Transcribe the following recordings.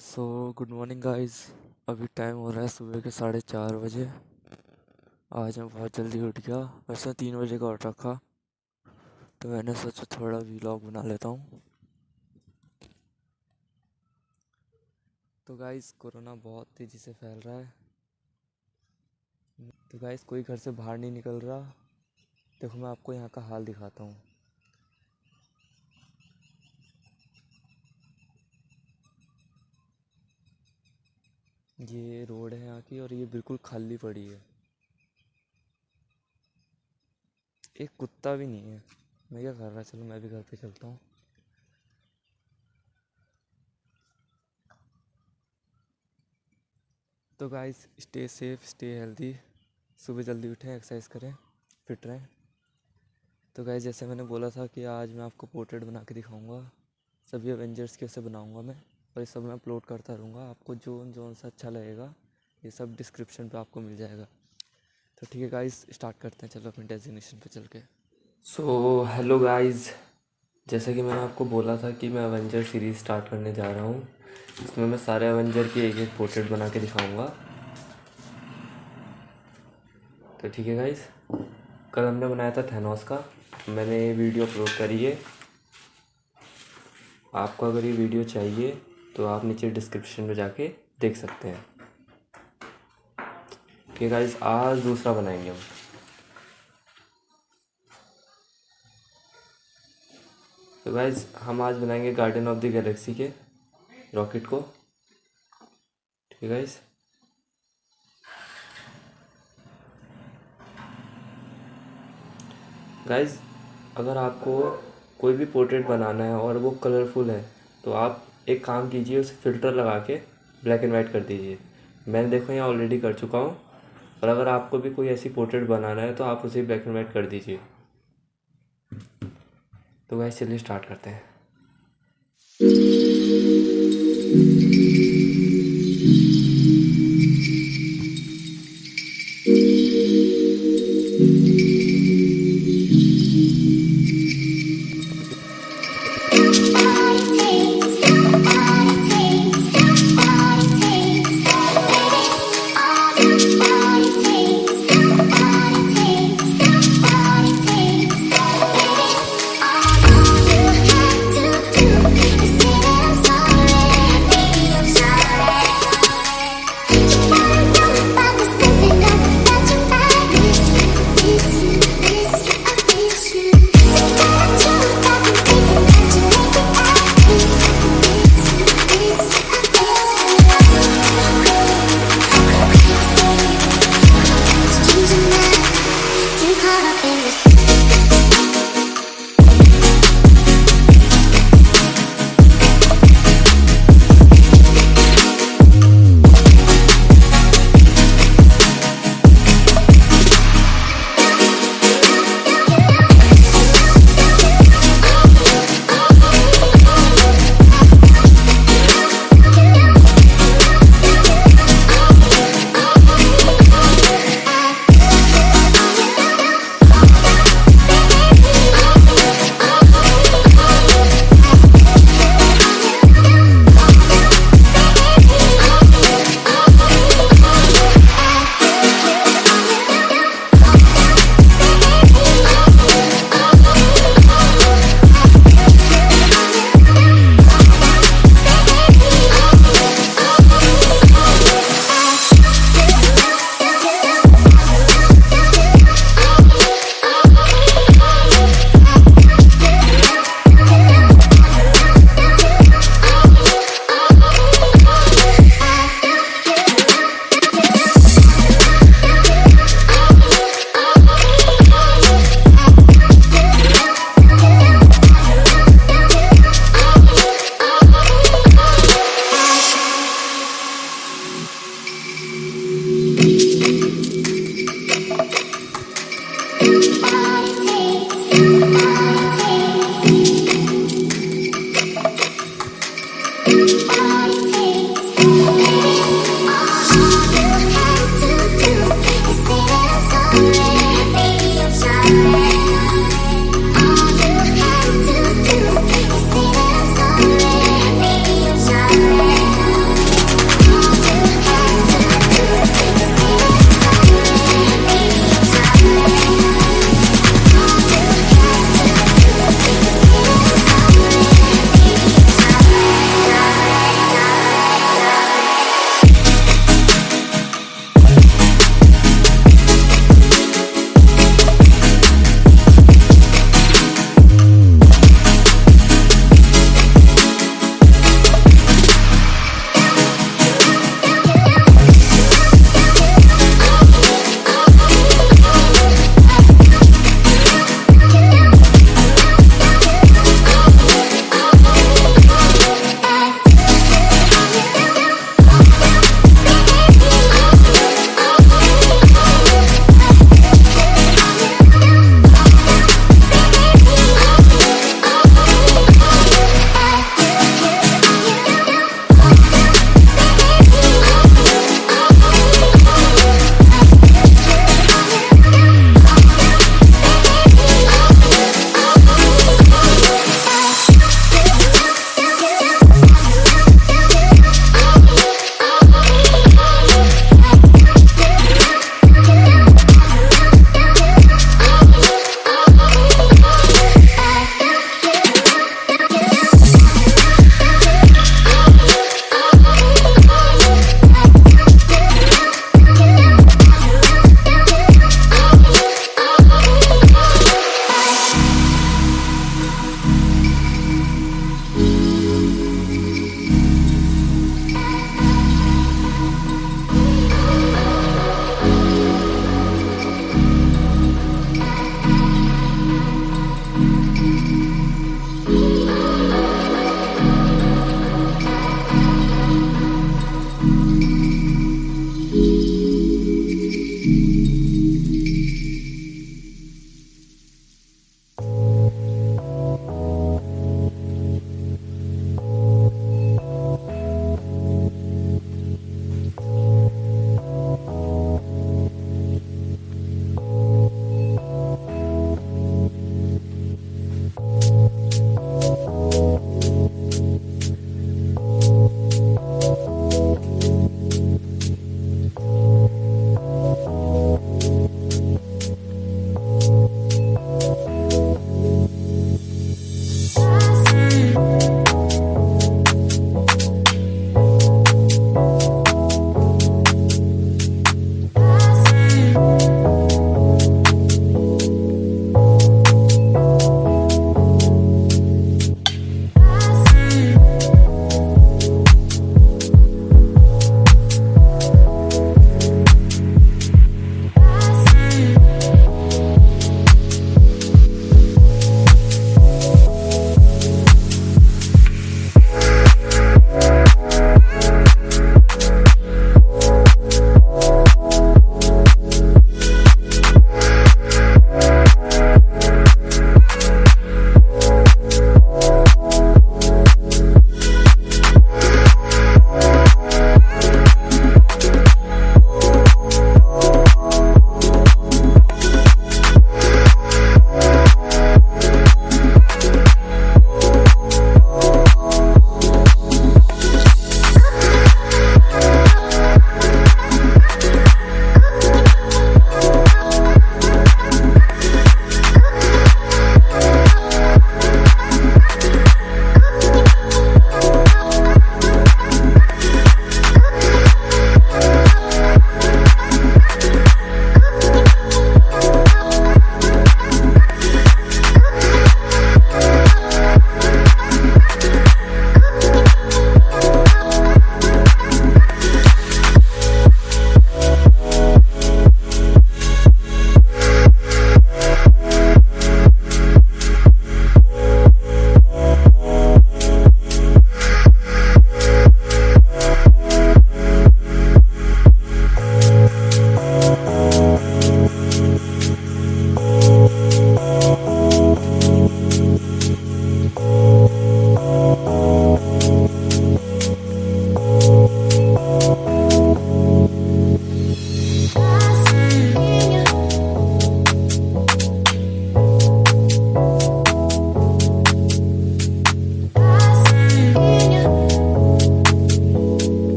Good morning guys. अभी time हो रहा है सुबह के 4:30 बजे। आज मैं बहुत जल्दी उठ गया। वैसे 3 बजे का उठ रखा, तो मैंने सोचा थोड़ा व्लॉग बना लेता हूँ। तो गाइस कोरोना बहुत तेज़ी से फैल रहा है। तो गाइस कोई घर से बाहर नहीं निकल रहा। देखो मैं आपको यहाँ का हाल दिखाता हूँ। ये रोड है यहाँ की और ये बिल्कुल खाली पड़ी है। एक कुत्ता भी नहीं है। मैं क्या कर रहा, चलो मैं भी घर पे चलता हूँ। तो guys stay safe, stay healthy. सुबह जल्दी उठें, एक्सरसाइज करें, फिट रहें। तो गाइस जैसे मैंने बोला था कि आज मैं आपको पोर्ट्रेट बना के दिखाऊंगा। सभी एवेंजर्स के उसे बनाऊंगा मैं, और ये सब मैं अपलोड करता रहूँगा। आपको जो सा अच्छा लगेगा ये सब डिस्क्रिप्शन पे आपको मिल जाएगा। तो ठीक है गाइस, स्टार्ट करते हैं। चलो अपने डेजिग्नेशन पे चल के। सो हेलो गाइस, जैसे कि मैंने आपको बोला था कि मैं एवेंजर सीरीज़ स्टार्ट करने जा रहा हूँ। इसमें मैं सारे एवेंजर की एक एक पोर्ट्रेट बना के दिखाऊँगा। तो ठीक है गाइस, कल हमने बनाया था थैनोस का। मैंने ये वीडियो अपलोड करी है। आपको अगर ये वीडियो चाहिए तो आप नीचे डिस्क्रिप्शन में जाके देख सकते हैं। ठीक है गाइस, आज दूसरा बनाएंगे हम। तो गाइस हम आज बनाएंगे गार्डियन ऑफ द गैलेक्सी के रॉकेट को। ठीक है गाइस, गाइस अगर आपको कोई भी पोर्ट्रेट बनाना है और वो कलरफुल है तो आप एक काम कीजिए, उसे फ़िल्टर लगा के ब्लैक एंड वाइट कर दीजिए। मैंने देखो यहाँ ऑलरेडी कर चुका हूँ। और अगर आपको भी कोई ऐसी पोर्ट्रेट बनाना है तो आप उसे ब्लैक एंड वाइट कर दीजिए। तो गाइस चलिए स्टार्ट करते हैं।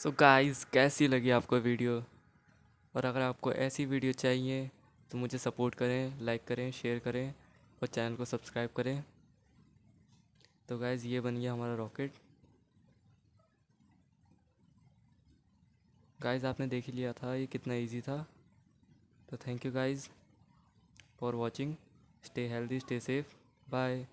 तो गाइस कैसी लगी आपको वीडियो, और अगर आपको ऐसी वीडियो चाहिए तो मुझे सपोर्ट करें, लाइक करें, शेयर करें और चैनल को सब्सक्राइब करें। तो गाइस ये बन गया हमारा रॉकेट। गाइस आपने देख ही लिया था ये कितना इजी था। तो thank you guys for watching. Stay healthy, stay safe, bye.